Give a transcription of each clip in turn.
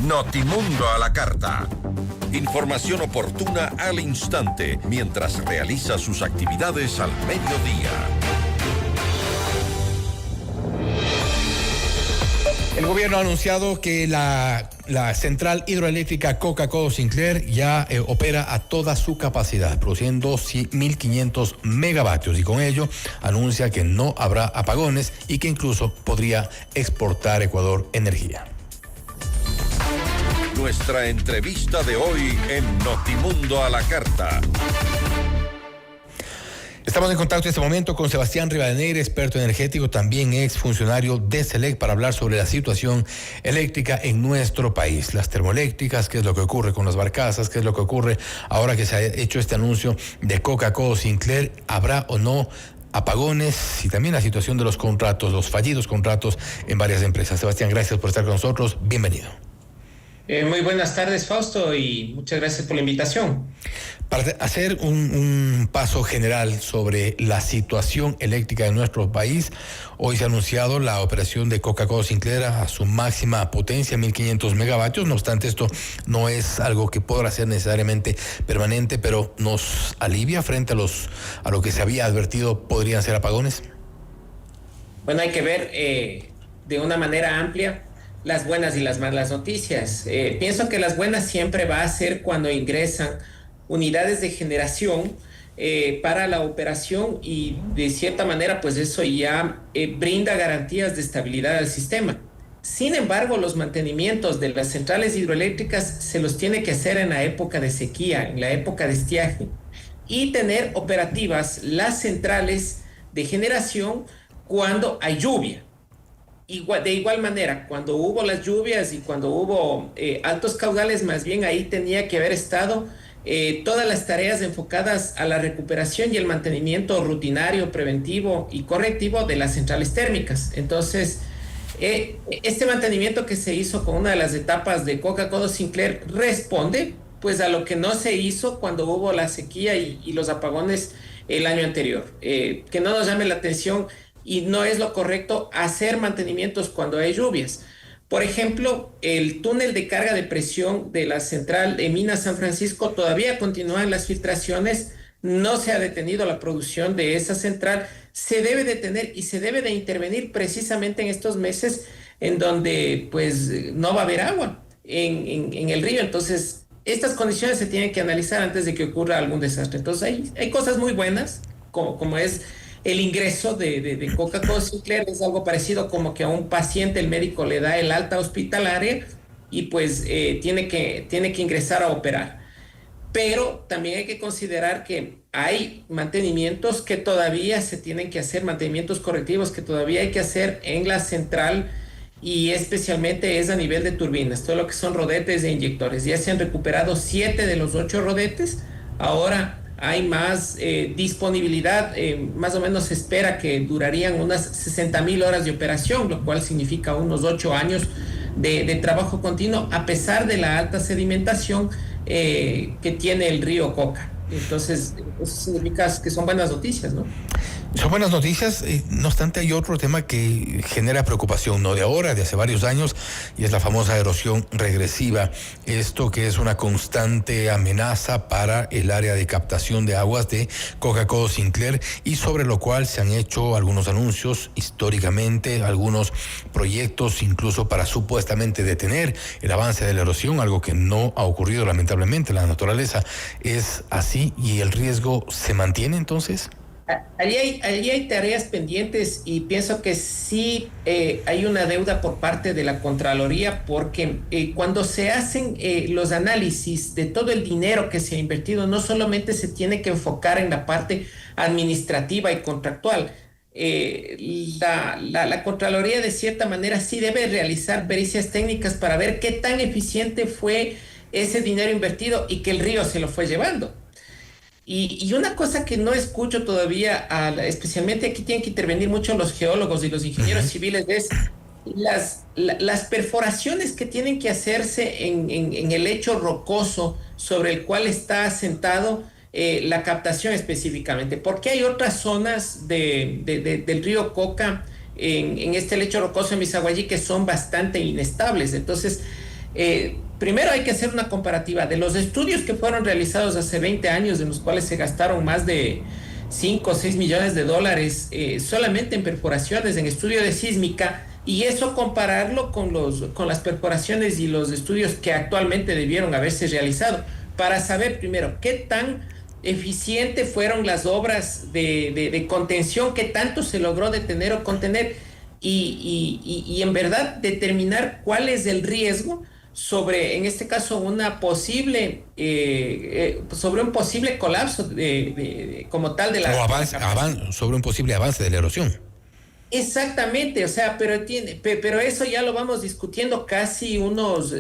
Notimundo a la carta. Información oportuna al instante mientras realiza sus actividades al mediodía. El gobierno ha anunciado que la central hidroeléctrica Coca-Cola Sinclair ya opera a toda su capacidad, produciendo 1.500 megavatios, y con ello anuncia que no habrá apagones y que incluso podría exportar Ecuador energía. Nuestra entrevista de hoy en Notimundo a la carta. Estamos en contacto en este momento con Sebastián Rivadeneira, experto energético, también ex funcionario de SELEC, para hablar sobre la situación eléctrica en nuestro país. Las termoeléctricas, qué es lo que ocurre con las barcazas, qué es lo que ocurre ahora que se ha hecho este anuncio de Coca-Cola Sinclair, habrá o no apagones, y también la situación de los contratos, los fallidos contratos en varias empresas. Sebastián, gracias por estar con nosotros. Bienvenido. Muy buenas tardes, Fausto, y muchas gracias por la invitación. Para hacer un paso general sobre la situación eléctrica de nuestro país, hoy se ha anunciado la operación de Coca-Cola Sinclair a su máxima potencia, 1.500 megavatios. No obstante, esto no es algo que podrá ser necesariamente permanente, pero nos alivia frente a lo que se había advertido podrían ser apagones. Bueno, hay que ver de una manera amplia las buenas y las malas noticias. Pienso que las buenas siempre va a ser cuando ingresan unidades de generación para la operación, y de cierta manera pues eso ya brinda garantías de estabilidad al sistema. Sin embargo, los mantenimientos de las centrales hidroeléctricas se los tiene que hacer en la época de sequía, en la época de estiaje, y tener operativas las centrales de generación cuando hay lluvia. De igual manera, cuando hubo las lluvias y cuando hubo altos caudales, más bien ahí tenía que haber estado todas las tareas enfocadas a la recuperación y el mantenimiento rutinario, preventivo y correctivo de las centrales térmicas. Entonces, este mantenimiento que se hizo con una de las etapas de Coca-Cola Sinclair responde pues a lo que no se hizo cuando hubo la sequía y los apagones el año anterior. Que no nos llame la atención, y no es lo correcto hacer mantenimientos cuando hay lluvias. Por ejemplo, el túnel de carga de presión de la central de Minas San Francisco todavía continúan las filtraciones, no se ha detenido la producción de esa central, se debe detener y se debe de intervenir precisamente en estos meses en donde pues no va a haber agua en el río. Entonces, estas condiciones se tienen que analizar antes de que ocurra algún desastre. Entonces, hay cosas muy buenas, como es el ingreso de Coca-Cola Sinclair. Es algo parecido como que a un paciente el médico le da el alta hospitalaria y pues tiene que ingresar a operar. Pero también hay que considerar que hay mantenimientos que todavía se tienen que hacer, mantenimientos correctivos que todavía hay que hacer en la central, y especialmente es a nivel de turbinas, todo lo que son rodetes e inyectores. Ya se han recuperado 7 de los 8 rodetes, ahora hay más disponibilidad, más o menos se espera que durarían unas 60,000 horas de operación, lo cual significa unos 8 años de trabajo continuo, a pesar de la alta sedimentación que tiene el río Coca. Entonces, eso significa que son buenas noticias, ¿no? Son buenas noticias, no obstante hay otro tema que genera preocupación, no de ahora, de hace varios años, y es la famosa erosión regresiva. Esto que es una constante amenaza para el área de captación de aguas de Coca-Cola Sinclair, y sobre lo cual se han hecho algunos anuncios históricamente, algunos proyectos incluso para supuestamente detener el avance de la erosión, algo que no ha ocurrido lamentablemente. La naturaleza es así y el riesgo se mantiene entonces. Allí hay tareas pendientes, y pienso que sí hay una deuda por parte de la Contraloría, porque cuando se hacen los análisis de todo el dinero que se ha invertido, no solamente se tiene que enfocar en la parte administrativa y contractual. La Contraloría de cierta manera sí debe realizar pericias técnicas para ver qué tan eficiente fue ese dinero invertido y que el río se lo fue llevando. Y una cosa que no escucho todavía, especialmente aquí tienen que intervenir mucho los geólogos y los ingenieros civiles, es las perforaciones que tienen que hacerse en el lecho rocoso sobre el cual está asentado la captación específicamente. Porque hay otras zonas del río Coca en este lecho rocoso en Misaguayí que son bastante inestables. Entonces, Primero hay que hacer una comparativa de los estudios que fueron realizados hace 20 años, en los cuales se gastaron más de 5 o 6 millones de dólares solamente en perforaciones, en estudio de sísmica, y eso compararlo con las perforaciones y los estudios que actualmente debieron haberse realizado, para saber primero qué tan eficiente fueron las obras de contención, qué tanto se logró detener o contener, y en verdad determinar cuál es el riesgo sobre, en este caso, sobre un posible colapso como tal de la... O sobre un posible avance de la erosión. Exactamente, o sea, pero eso ya lo vamos discutiendo casi unos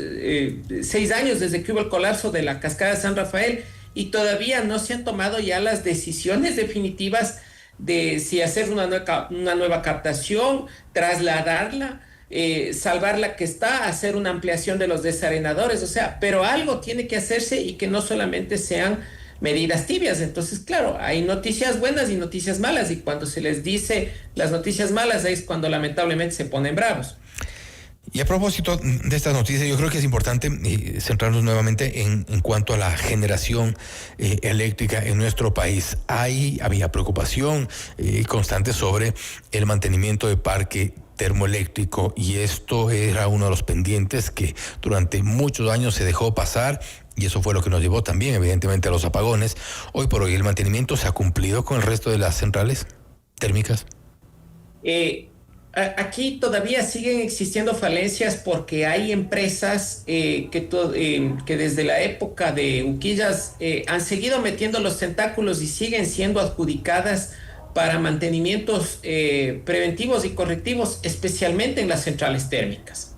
6 años desde que hubo el colapso de la cascada de San Rafael, y todavía no se han tomado ya las decisiones definitivas de si hacer una nueva captación, trasladarla, salvar la que está, hacer una ampliación de los desarenadores, o sea, pero algo tiene que hacerse, y que no solamente sean medidas tibias. Entonces, claro, hay noticias buenas y noticias malas, y cuando se les dice las noticias malas, ahí es cuando lamentablemente se ponen bravos. Y a propósito de estas noticias, yo creo que es importante centrarnos nuevamente en cuanto a la generación eléctrica en nuestro país. Había preocupación constante sobre el mantenimiento de parque termoeléctrico, y esto era uno de los pendientes que durante muchos años se dejó pasar, y eso fue lo que nos llevó también evidentemente a los apagones. Hoy por hoy, ¿el mantenimiento se ha cumplido con el resto de las centrales térmicas? Aquí todavía siguen existiendo falencias, porque hay empresas que desde la época de Uquillas han seguido metiendo los tentáculos y siguen siendo adjudicadas para mantenimientos preventivos y correctivos, especialmente en las centrales térmicas.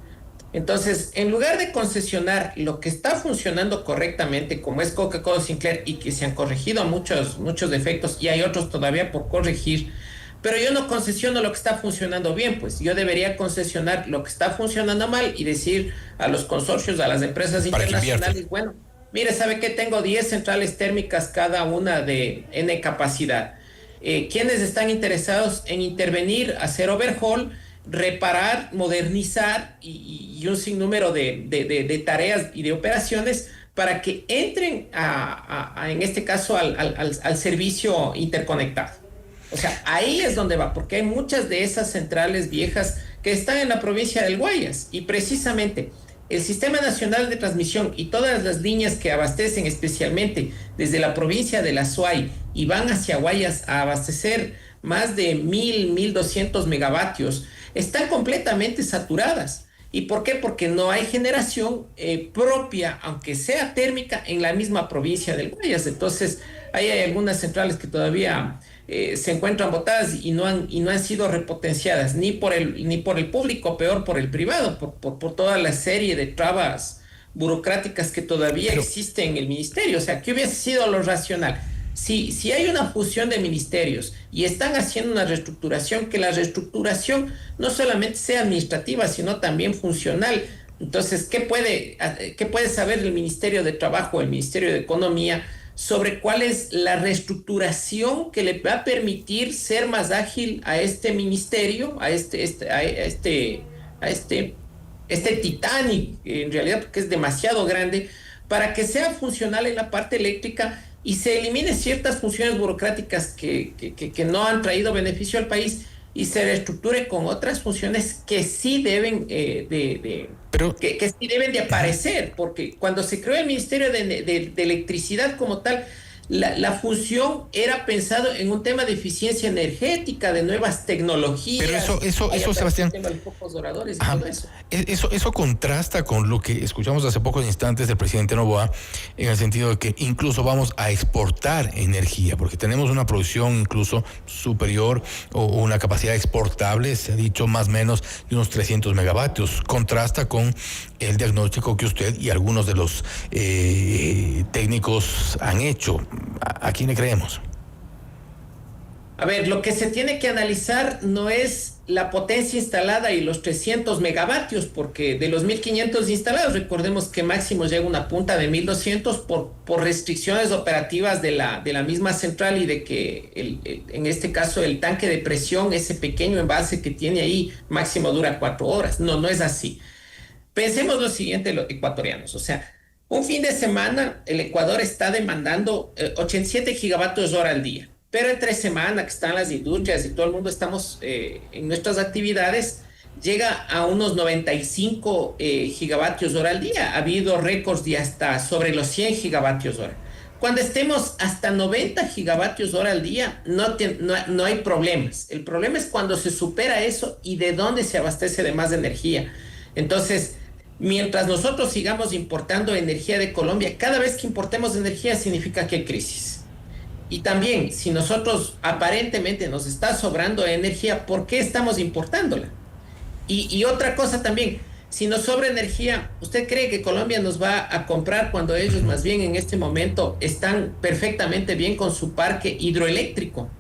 Entonces, en lugar de concesionar lo que está funcionando correctamente, como es Coca-Cola Sinclair, y que se han corregido muchos defectos, y hay otros todavía por corregir, pero yo no concesiono lo que está funcionando bien, pues yo debería concesionar lo que está funcionando mal y decir a los consorcios, a las empresas internacionales, bueno, mire, ¿sabe qué? Tengo 10 centrales térmicas, cada una de N capacidad. ¿Quiénes están interesados en intervenir, hacer overhaul, reparar, modernizar y un sinnúmero de tareas y de operaciones para que entren en este caso al servicio interconectado? O sea, ahí es donde va, porque hay muchas de esas centrales viejas que están en la provincia del Guayas, y precisamente el Sistema Nacional de Transmisión y todas las líneas que abastecen, especialmente desde la provincia de la Suay y van hacia Guayas a abastecer más de 1,200 megavatios, están completamente saturadas. ¿Y por qué? Porque no hay generación propia, aunque sea térmica, en la misma provincia del Guayas. Entonces, ahí hay algunas centrales que todavía se encuentran botadas y no han sido repotenciadas, ni por el público, peor por el privado, por toda la serie de trabas burocráticas que todavía existen en el ministerio. O sea, ¿qué hubiese sido lo racional? Si hay una fusión de ministerios y están haciendo una reestructuración, que la reestructuración no solamente sea administrativa, sino también funcional. Entonces, ¿qué puede saber el Ministerio de Trabajo, el Ministerio de Economía, sobre cuál es la reestructuración que le va a permitir ser más ágil a este ministerio, a este Titanic, en realidad, porque es demasiado grande, para que sea funcional en la parte eléctrica y se elimine ciertas funciones burocráticas que no han traído beneficio al país, y se reestructure con otras funciones que sí deben que sí deben de aparecer, porque cuando se creó el Ministerio de Electricidad como tal, la función era pensado en un tema de eficiencia energética, de nuevas tecnologías. Pero eso Sebastián, tema de focos doradores y todo eso. Eso contrasta con lo que escuchamos hace pocos instantes del presidente Noboa, en el sentido de que incluso vamos a exportar energía, porque tenemos una producción incluso superior o una capacidad exportable, se ha dicho más o menos de unos 300 megavatios. Contrasta con el diagnóstico que usted y algunos de los técnicos han hecho. ¿A quién le creemos? A ver, lo que se tiene que analizar no es la potencia instalada y los 300 megavatios, porque de los 1,500 instalados, recordemos que máximo llega una punta de 1,200 por restricciones operativas de la misma central, y de que en este caso el tanque de presión, ese pequeño envase que tiene ahí, máximo dura 4 horas. No es así. Pensemos lo siguiente, los ecuatorianos, o sea, un fin de semana el Ecuador está demandando 87 gigavatios hora al día, pero entre semana que están las industrias y todo el mundo estamos en nuestras actividades, llega a unos 95 gigavatios hora al día. Ha habido récords de hasta sobre los 100 gigavatios hora. Cuando estemos hasta 90 gigavatios hora al día, no hay problemas. El problema es cuando se supera eso y de dónde se abastece de más energía. Entonces, mientras nosotros sigamos importando energía de Colombia, cada vez que importemos energía significa que hay crisis. Y también, si nosotros aparentemente nos está sobrando energía, ¿por qué estamos importándola? Y otra cosa también, si nos sobra energía, ¿usted cree que Colombia nos va a comprar cuando ellos más bien en este momento están perfectamente bien con su parque hidroeléctrico?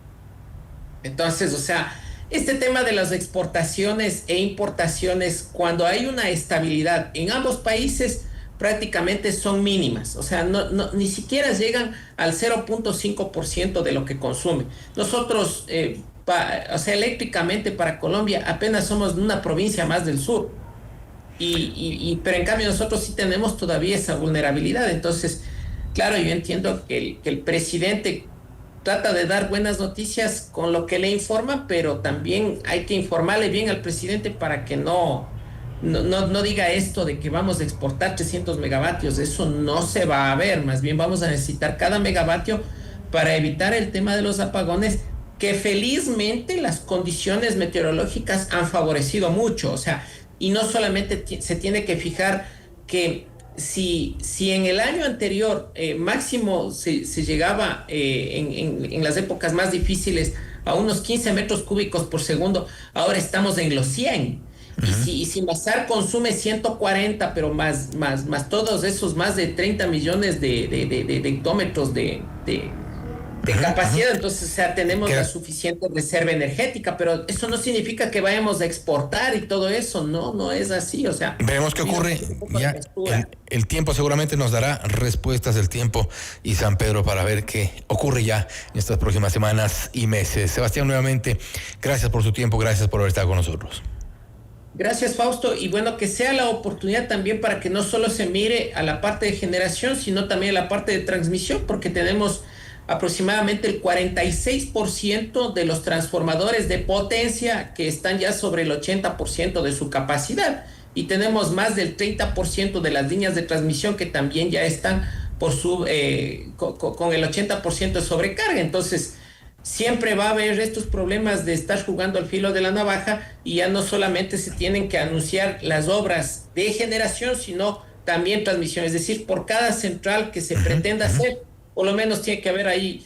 Entonces, o sea, este tema de las exportaciones e importaciones, cuando hay una estabilidad en ambos países, prácticamente son mínimas. O sea, ni siquiera llegan al 0.5% de lo que consume. Nosotros, o sea, eléctricamente para Colombia apenas somos una provincia más del sur. Pero en cambio nosotros sí tenemos todavía esa vulnerabilidad. Entonces, claro, yo entiendo que el presidente trata de dar buenas noticias con lo que le informa, pero también hay que informarle bien al presidente para que no diga esto de que vamos a exportar 300 megavatios. Eso no se va a ver. Más bien vamos a necesitar cada megavatio para evitar el tema de los apagones, que felizmente las condiciones meteorológicas han favorecido mucho. O sea, y no solamente se tiene que fijar que si en el año anterior máximo se llegaba en las épocas más difíciles a unos 15 metros cúbicos por segundo, ahora estamos en los 100. Y si Masar consume 140, pero más todos esos más de 30 millones de hectómetros de capacidad, entonces, o sea, tenemos la suficiente reserva energética, pero eso no significa que vayamos a exportar y todo eso, no es así, o sea. Veremos qué ocurre. Ya el tiempo seguramente nos dará respuestas del tiempo y San Pedro para ver qué ocurre ya en estas próximas semanas y meses. Sebastián, nuevamente, gracias por su tiempo, gracias por haber estado con nosotros. Gracias, Fausto, y bueno, que sea la oportunidad también para que no solo se mire a la parte de generación, sino también a la parte de transmisión, porque tenemos aproximadamente el 46% de los transformadores de potencia que están ya sobre el 80% de su capacidad, y tenemos más del 30% de las líneas de transmisión que también ya están con el 80% de sobrecarga. Entonces, siempre va a haber estos problemas de estar jugando al filo de la navaja, y ya no solamente se tienen que anunciar las obras de generación, sino también transmisión. Es decir, por cada central que se pretenda hacer, por lo menos tiene que haber ahí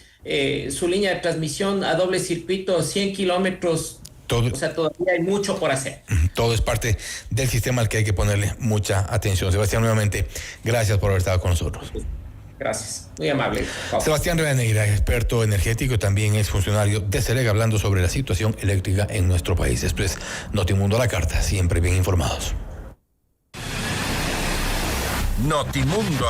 su línea de transmisión a doble circuito, 100 kilómetros. O sea, todavía hay mucho por hacer. Todo es parte del sistema al que hay que ponerle mucha atención. Sebastián, nuevamente, gracias por haber estado con nosotros. Gracias, muy amable. Sebastián Rivadeneira, experto energético, también es funcionario de CEREG, hablando sobre la situación eléctrica en nuestro país. Esto es Notimundo a la Carta, siempre bien informados. Notimundo